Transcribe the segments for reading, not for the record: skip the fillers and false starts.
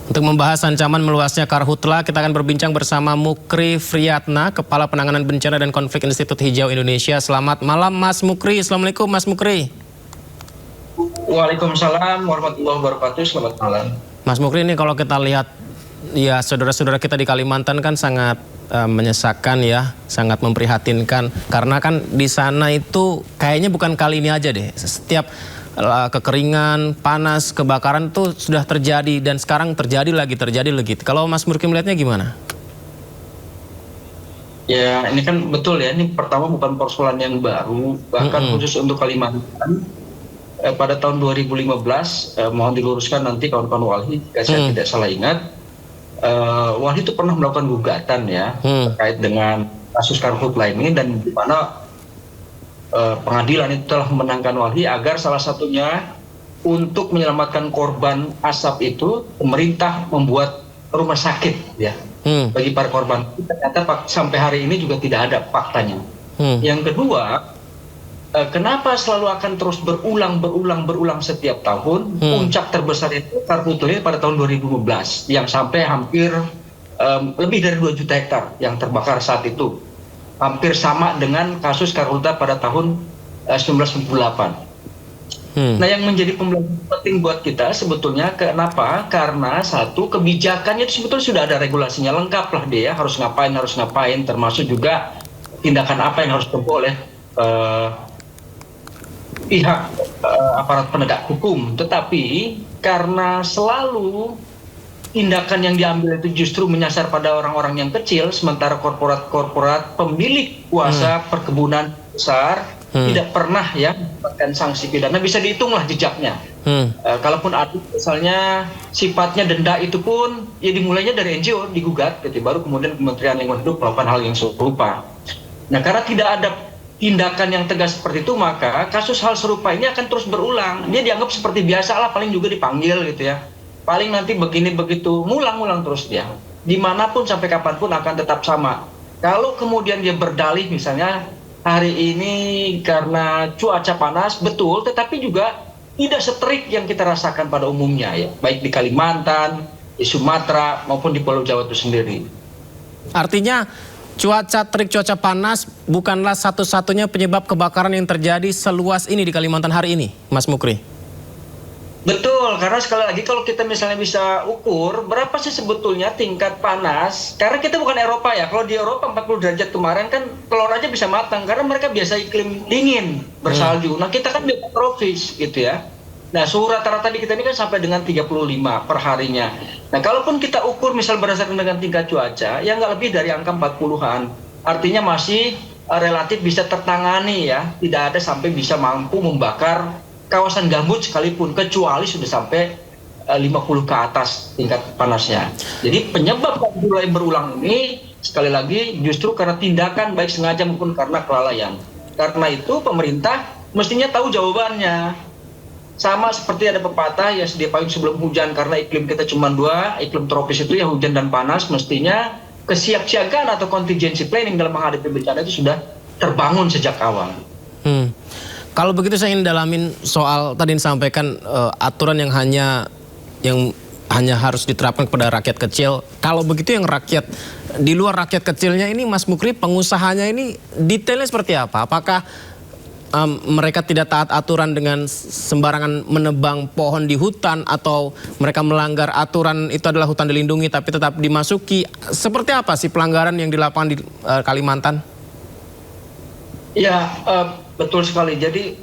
Untuk membahas ancaman meluasnya karhutla, kita akan berbincang bersama Mukri Friyatna, Kepala Penanganan Bencana dan Konflik Institut Hijau Indonesia. Selamat malam Mas Mukri. Assalamualaikum Mas Mukri. Waalaikumsalam warahmatullahi wabarakatuh. Selamat malam. Mas Mukri, ini kalau kita lihat ya saudara-saudara kita di Kalimantan kan sangat menyesakan ya, sangat memprihatinkan. Karena kan di sana itu kayaknya bukan kali ini aja deh. Setiap kekeringan, panas, kebakaran itu sudah terjadi dan sekarang terjadi lagi. Kalau Mas Mukri melihatnya gimana? Ya, ini kan betul ya, ini pertama bukan persoalan yang baru, bahkan khusus untuk Kalimantan. Pada tahun 2015, mohon diluruskan nanti kawan-kawan Walhi, jika saya tidak salah ingat, Walhi itu pernah melakukan gugatan ya, terkait dengan kasus karhutla ini, dan di mana pengadilan itu telah memenangkan Walhi agar salah satunya untuk menyelamatkan korban asap itu, pemerintah membuat rumah sakit ya bagi para korban. Ternyata sampai hari ini juga tidak ada faktanya. Yang kedua, kenapa selalu akan terus berulang setiap tahun? Puncak terbesar itu karhutla pada tahun 2015 yang sampai hampir lebih dari 2 juta hektar yang terbakar saat itu. Hampir sama dengan kasus karhutla pada tahun 1998. Nah, yang menjadi pembelajaran penting buat kita sebetulnya kenapa? Karena satu, kebijakannya itu sebetulnya sudah ada regulasinya, lengkap lah dia, harus ngapain, termasuk juga tindakan apa yang harus ditempuh oleh pihak aparat penegak hukum. Tetapi karena selalu tindakan yang diambil itu justru menyasar pada orang-orang yang kecil, sementara korporat pemilik kuasa perkebunan besar tidak pernah ya mendapatkan sanksi pidana, bisa dihitunglah jejaknya. Kalaupun ada misalnya sifatnya denda, itu pun ya dimulainya dari NGO digugat, gitu, baru kemudian Kementerian Lingkungan Hidup melakukan hal yang serupa. Nah, karena tidak ada tindakan yang tegas seperti itu, maka kasus hal serupa ini akan terus berulang. Dia dianggap seperti biasa lah, paling juga dipanggil gitu ya. Paling nanti begini begitu, ngulang terus dia. Dimanapun sampai kapanpun akan tetap sama. Kalau kemudian dia berdalih misalnya hari ini karena cuaca panas, betul, tetapi juga tidak seterik yang kita rasakan pada umumnya ya, baik di Kalimantan, di Sumatera maupun di Pulau Jawa itu sendiri. Artinya cuaca panas bukanlah satu-satunya penyebab kebakaran yang terjadi seluas ini di Kalimantan hari ini, Mas Mukri? Betul, karena sekali lagi kalau kita misalnya bisa ukur berapa sih sebetulnya tingkat panas, karena kita bukan Eropa ya. Kalau di Eropa 40 derajat kemarin kan telur aja bisa matang karena mereka biasa iklim dingin bersalju. Nah, kita kan di tropis gitu ya. Nah, suhu rata-rata di kita ini kan sampai dengan 35 per harinya. Nah, kalaupun kita ukur misal berdasarkan dengan tingkat cuaca, ya nggak lebih dari angka 40-an. Artinya masih relatif bisa tertangani ya, tidak ada sampai bisa mampu membakar kawasan gambut sekalipun, kecuali sudah sampai 50 ke atas tingkat panasnya. Jadi penyebab mulai berulang ini sekali lagi justru karena tindakan baik sengaja maupun karena kelalaian. Karena itu pemerintah mestinya tahu jawabannya. Sama seperti ada pepatah ya, sedia payung sebelum hujan, karena iklim kita cuma 2, iklim tropis itu ya hujan dan panas, mestinya kesiapsiagaan atau contingency planning dalam menghadapi bencana itu sudah terbangun sejak awal. Kalau begitu saya ingin dalamin soal tadi disampaikan aturan yang hanya harus diterapkan kepada rakyat kecil. Kalau begitu yang rakyat di luar rakyat kecilnya ini, Mas Mukri, pengusahanya ini detailnya seperti apa? Apakah mereka tidak taat aturan dengan sembarangan menebang pohon di hutan, atau mereka melanggar aturan itu adalah hutan dilindungi tapi tetap dimasuki? Seperti apa sih pelanggaran yang dilakukan di Kalimantan? Ya, betul sekali. Jadi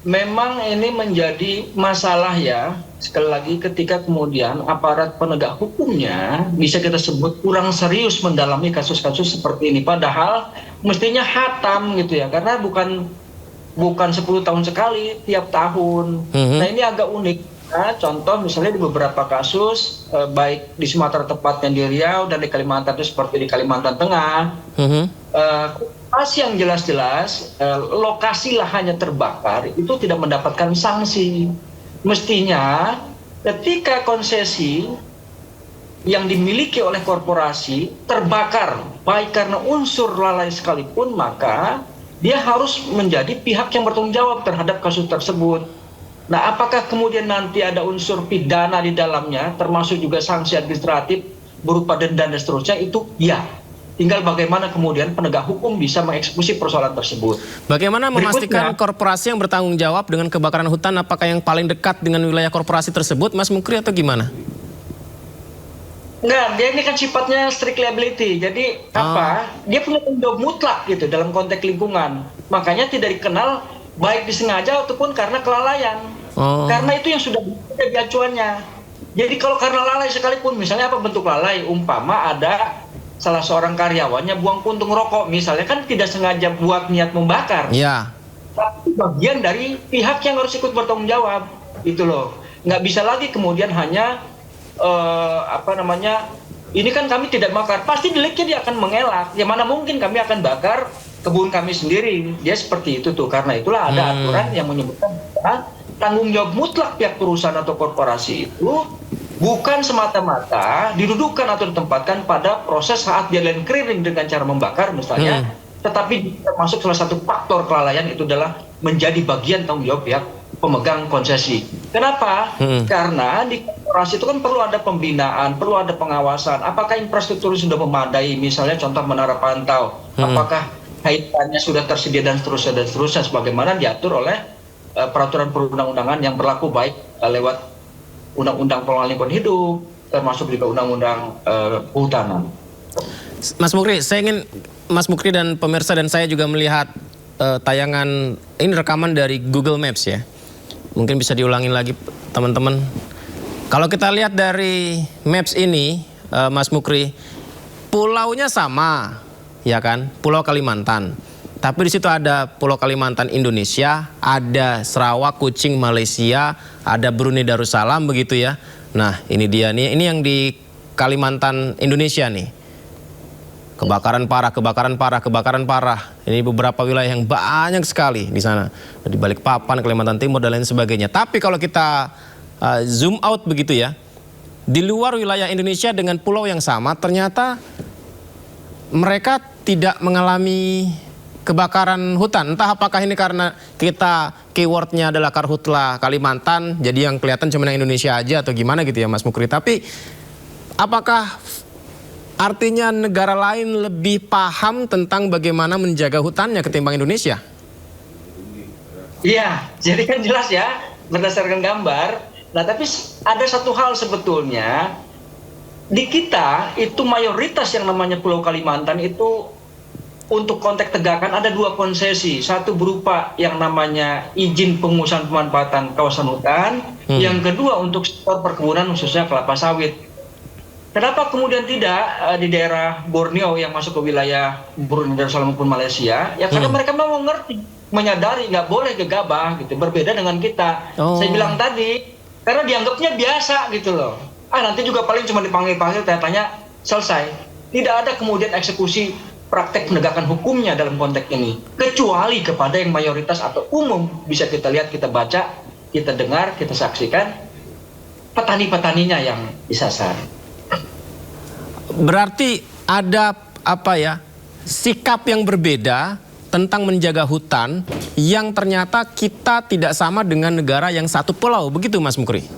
memang ini menjadi masalah ya, sekali lagi ketika kemudian aparat penegak hukumnya bisa kita sebut kurang serius mendalami kasus-kasus seperti ini, padahal mestinya hatam gitu ya, karena bukan 10 tahun sekali, tiap tahun. Nah, ini agak unik. Nah, contoh misalnya di beberapa kasus, baik di Sumatera tepatnya di Riau, dan di Kalimantan itu seperti di Kalimantan Tengah, lokasi yang jelas-jelas lokasi lahannya terbakar itu tidak mendapatkan sanksi. Mestinya ketika konsesi yang dimiliki oleh korporasi terbakar baik karena unsur lalai sekalipun, maka dia harus menjadi pihak yang bertanggung jawab terhadap kasus tersebut. Nah, apakah kemudian nanti ada unsur pidana di dalamnya, termasuk juga sanksi administratif berupa denda dan seterusnya, itu ya. Tinggal bagaimana kemudian penegak hukum bisa mengeksekusi persoalan tersebut. Bagaimana memastikan Berikutnya, korporasi yang bertanggung jawab dengan kebakaran hutan, apakah yang paling dekat dengan wilayah korporasi tersebut, Mas Mukri, atau gimana? enggak, dia ini kan sifatnya strict liability. Jadi dia punya tanggung jawab mutlak gitu dalam konteks lingkungan. Makanya tidak dikenal baik disengaja ataupun karena kelalaian. Karena itu yang sudah jadi acuannya. Jadi kalau karena lalai sekalipun, misalnya apa bentuk lalai? Umpama ada salah seorang karyawannya buang puntung rokok, misalnya, kan tidak sengaja buat niat membakar. Ya. Tapi bagian dari pihak yang harus ikut bertanggung jawab, itu loh. Nggak bisa lagi kemudian hanya ini kan kami tidak bakar, pasti deliknya dia akan mengelak. Ya mana mungkin kami akan bakar kebun kami sendiri. Dia seperti itu tuh. Karena itulah ada aturan yang menyebutkan tanggung jawab mutlak pihak perusahaan atau korporasi itu bukan semata-mata didudukan atau ditempatkan pada proses saat dia land clearing dengan cara membakar misalnya, tetapi termasuk salah satu faktor kelalaian itu adalah menjadi bagian tanggung jawab pihak pemegang konsesi. Kenapa? Karena di korporasi itu kan perlu ada pembinaan, perlu ada pengawasan. Apakah infrastruktur sudah memadai? Misalnya contoh menara pantau. Apakah kaitannya sudah tersedia dan seterusnya sebagaimana diatur oleh peraturan perundang-undangan yang berlaku baik lewat Undang-Undang Pengelolaan Lingkungan Hidup, termasuk juga Undang-Undang Kehutanan. Mas Mukri, saya ingin Mas Mukri dan pemirsa dan saya juga melihat tayangan ini, rekaman dari Google Maps ya. Mungkin bisa diulangin lagi teman-teman. Kalau kita lihat dari Maps ini, Mas Mukri, pulaunya sama, ya kan? Pulau Kalimantan. Tapi di situ ada Pulau Kalimantan Indonesia, ada Sarawak, Kuching Malaysia, ada Brunei Darussalam begitu ya. Nah, ini dia nih, ini yang di Kalimantan Indonesia nih. Kebakaran parah, kebakaran parah, kebakaran parah. Ini beberapa wilayah yang banyak sekali di sana. Di Balikpapan, Kalimantan Timur dan lain sebagainya. Tapi kalau kita zoom out begitu ya, di luar wilayah Indonesia dengan pulau yang sama, ternyata mereka tidak mengalami kebakaran hutan. Entah apakah ini karena kita keywordnya adalah Karhutla Kalimantan, jadi yang kelihatan cuma yang Indonesia aja atau gimana gitu ya Mas Mukri. Tapi apakah artinya negara lain lebih paham tentang bagaimana menjaga hutannya ketimbang Indonesia? Iya, jadi kan jelas ya berdasarkan gambar. Nah, tapi ada satu hal sebetulnya, di kita itu mayoritas yang namanya Pulau Kalimantan itu untuk konteks tegakan ada dua konsesi. Satu berupa yang namanya izin pengusahaan pemanfaatan kawasan hutan, yang kedua untuk sektor perkebunan khususnya kelapa sawit. Kenapa kemudian tidak di daerah Borneo yang masuk ke wilayah Brunei Darussalam maupun Malaysia? Ya karena mereka memang mengerti, menyadari nggak boleh gegabah gitu. Berbeda dengan kita. Saya bilang tadi, karena dianggapnya biasa gitu loh. Nanti juga paling cuma dipanggil-panggil, tanya selesai. Tidak ada kemudian eksekusi praktek penegakan hukumnya dalam konteks ini. Kecuali kepada yang mayoritas atau umum bisa kita lihat, kita baca, kita dengar, kita saksikan petani-petaninya yang disasar. Berarti ada sikap yang berbeda tentang menjaga hutan yang ternyata kita tidak sama dengan negara yang satu pulau, begitu Mas Mukri?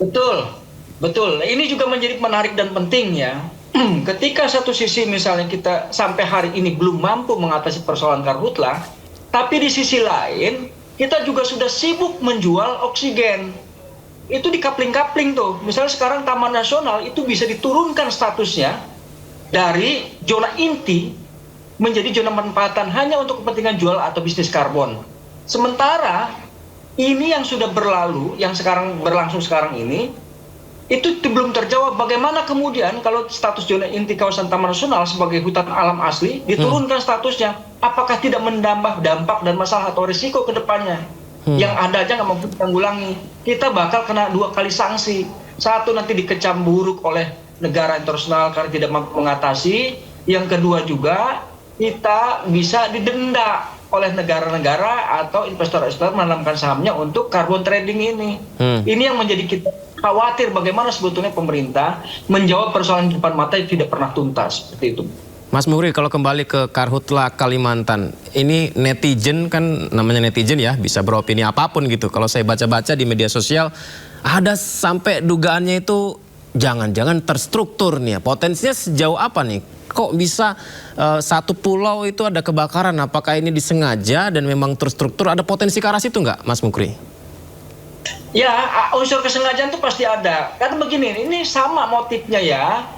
Betul, betul. Ini juga menjadi menarik dan penting ya. Ketika satu sisi misalnya kita sampai hari ini belum mampu mengatasi persoalan karhutlah, tapi di sisi lain kita juga sudah sibuk menjual oksigen. Itu dikapling-kapling tuh. Misalnya sekarang Taman Nasional itu bisa diturunkan statusnya dari zona inti menjadi zona manfaatan hanya untuk kepentingan jual atau bisnis karbon. Sementara ini yang sudah berlalu, yang sekarang berlangsung sekarang ini, itu belum terjawab. Bagaimana kemudian kalau status zona inti kawasan Taman Nasional sebagai hutan alam asli diturunkan statusnya, apakah tidak menambah dampak dan masalah atau risiko ke depannya? Yang ada aja nggak mampu ditanggulangi. Kita bakal kena 2 kali sanksi. Satu, nanti dikecam buruk oleh negara internasional karena tidak mampu mengatasi. Yang kedua juga kita bisa didenda oleh negara-negara atau investor-investor menanamkan sahamnya untuk carbon trading ini. Ini yang menjadi kita khawatir bagaimana sebetulnya pemerintah menjawab persoalan di depan mata yang tidak pernah tuntas seperti itu. Mas Mukri, kalau kembali ke Karhutla Kalimantan, ini netizen kan namanya netizen ya, bisa beropini apapun gitu. Kalau saya baca-baca di media sosial, ada sampai dugaannya itu jangan-jangan terstruktur nih ya. Potensinya sejauh apa nih? Kok bisa satu pulau itu ada kebakaran? Apakah ini disengaja dan memang terstruktur? Ada potensi ke arah situ nggak, Mas Mukri? Ya, unsur kesengajaan itu pasti ada. Karena begini, ini sama motifnya ya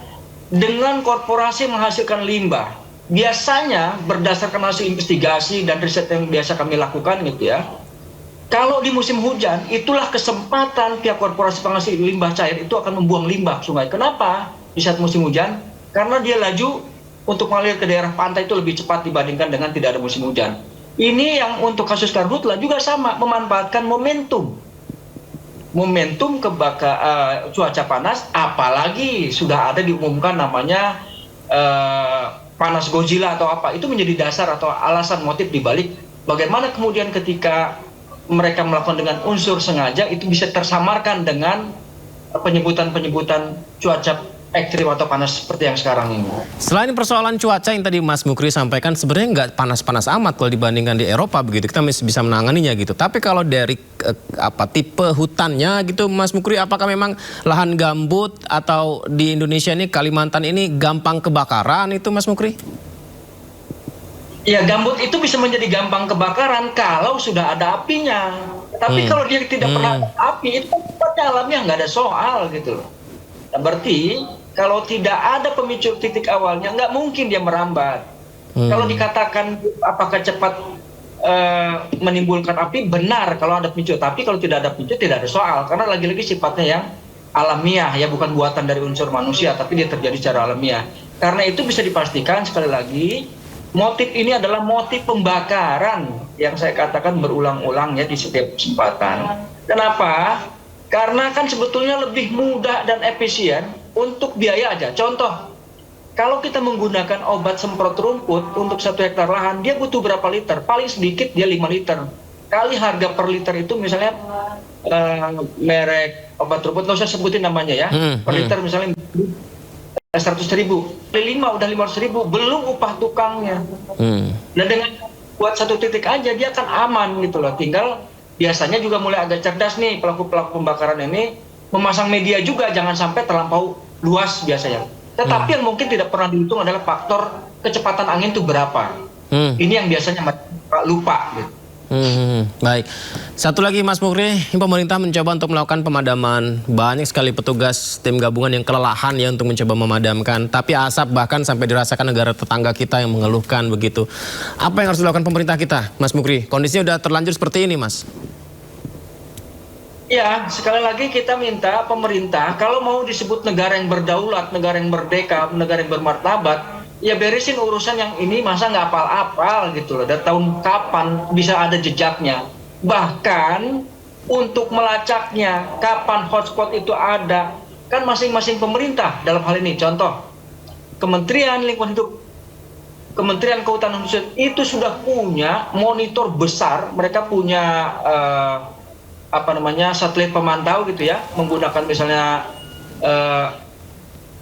dengan korporasi menghasilkan limbah. Biasanya berdasarkan hasil investigasi dan riset yang biasa kami lakukan gitu ya. Kalau di musim hujan, itulah kesempatan pihak korporasi penghasil limbah cair itu akan membuang limbah sungai. Kenapa? Di saat musim hujan, karena dia laju untuk mengalir ke daerah pantai itu lebih cepat dibandingkan dengan tidak ada musim hujan. Ini yang untuk kasus Karhutla juga sama, memanfaatkan momentum cuaca panas, apalagi sudah ada diumumkan namanya panas Godzilla atau apa, itu menjadi dasar atau alasan motif dibalik bagaimana kemudian ketika mereka melakukan dengan unsur sengaja itu bisa tersamarkan dengan penyebutan cuaca ekstrim atau panas seperti yang sekarang ini. Selain persoalan cuaca yang tadi Mas Mukri sampaikan, sebenarnya nggak panas-panas amat kalau dibandingkan di Eropa begitu, kita masih bisa menanganinya gitu. Tapi kalau dari tipe hutannya gitu, Mas Mukri, apakah memang lahan gambut atau di Indonesia ini Kalimantan ini gampang kebakaran itu, Mas Mukri? Ya, gambut itu bisa menjadi gampang kebakaran kalau sudah ada apinya. Tapi kalau dia tidak pernah ada api, itu tempatnya alamnya nggak ada soal gitu loh. Nah, berarti kalau tidak ada pemicu titik awalnya, nggak mungkin dia merambat. Kalau dikatakan apakah cepat menimbulkan api, benar kalau ada pemicu. Tapi kalau tidak ada pemicu, tidak ada soal. Karena lagi-lagi sifatnya yang alamiah, ya bukan buatan dari unsur manusia, tapi dia terjadi secara alamiah. Karena itu bisa dipastikan sekali lagi, motif ini adalah motif pembakaran yang saya katakan berulang-ulang ya di setiap kesempatan. Kenapa? Karena kan sebetulnya lebih mudah dan efisien untuk biaya aja. Contoh, kalau kita menggunakan obat semprot rumput untuk 1 hektar lahan, dia butuh berapa liter? Paling sedikit dia 5 liter. Kali harga per liter itu misalnya merek obat rumput, nggak usah sebutin namanya ya. Per liter misalnya 100.000. Kali 5 udah 500.000, belum upah tukangnya. Nah dengan buat 1 titik aja dia akan aman gitu loh. Tinggal biasanya juga mulai agak cerdas nih pelaku-pelaku pembakaran ini memasang media juga, jangan sampai terlampau luas biasanya. Tetapi yang mungkin tidak pernah dihitung adalah faktor kecepatan angin itu berapa. Ini yang biasanya lupa gitu. Baik. Satu lagi Mas Mukri, pemerintah mencoba untuk melakukan pemadaman. Banyak sekali petugas tim gabungan yang kelelahan ya untuk mencoba memadamkan. Tapi asap bahkan sampai dirasakan negara tetangga kita yang mengeluhkan begitu. Apa yang harus dilakukan pemerintah kita, Mas Mukri? Kondisinya udah terlanjur seperti ini, Mas. Ya, sekali lagi kita minta pemerintah, kalau mau disebut negara yang berdaulat, negara yang merdeka, negara yang bermartabat, ya beresin urusan yang ini, masa nggak apal-apal gitu loh. Dari tahun kapan bisa ada jejaknya. Bahkan untuk melacaknya, kapan hotspot itu ada, kan masing-masing pemerintah dalam hal ini. Contoh, Kementerian Lingkungan Hidup, Kementerian Kehutanan itu sudah punya monitor besar, mereka punya satelit pemantau gitu ya, menggunakan misalnya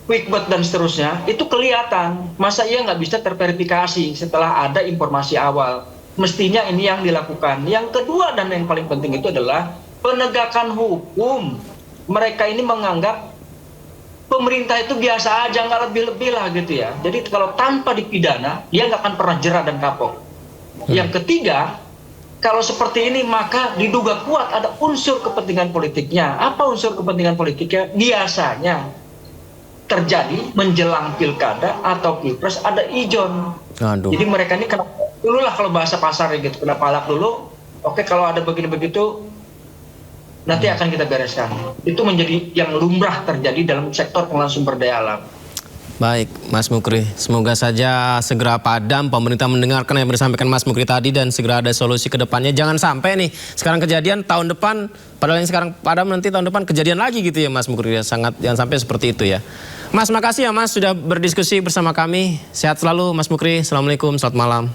QuickBird dan seterusnya, itu kelihatan. Masa ia nggak bisa terverifikasi setelah ada informasi awal? Mestinya ini yang dilakukan. Yang kedua dan yang paling penting itu adalah penegakan hukum. Mereka ini menganggap pemerintah itu biasa aja, nggak lebih-lebih lah gitu ya. Jadi kalau tanpa dipidana, dia nggak akan pernah jera dan kapok. Yang ketiga, kalau seperti ini maka diduga kuat ada unsur kepentingan politiknya. Apa unsur kepentingan politiknya? Biasanya terjadi menjelang pilkada atau pilpres ada ijon. Jadi mereka ini kena dulu lah kalau bahasa pasar gitu, kena palak dulu. Oke, kalau ada begini begitu nanti akan kita bereskan. Itu menjadi yang lumrah terjadi dalam sektor pengelolaan sumber daya alam. Baik, Mas Mukri, semoga saja segera padam, pemerintah mendengarkan yang disampaikan Mas Mukri tadi dan segera ada solusi ke depannya. Jangan sampai nih, sekarang kejadian tahun depan, padahal yang sekarang padam nanti tahun depan kejadian lagi gitu ya Mas Mukri. Sangat, jangan sampai seperti itu ya. Mas, makasih ya Mas sudah berdiskusi bersama kami. Sehat selalu Mas Mukri, Assalamualaikum, selamat malam.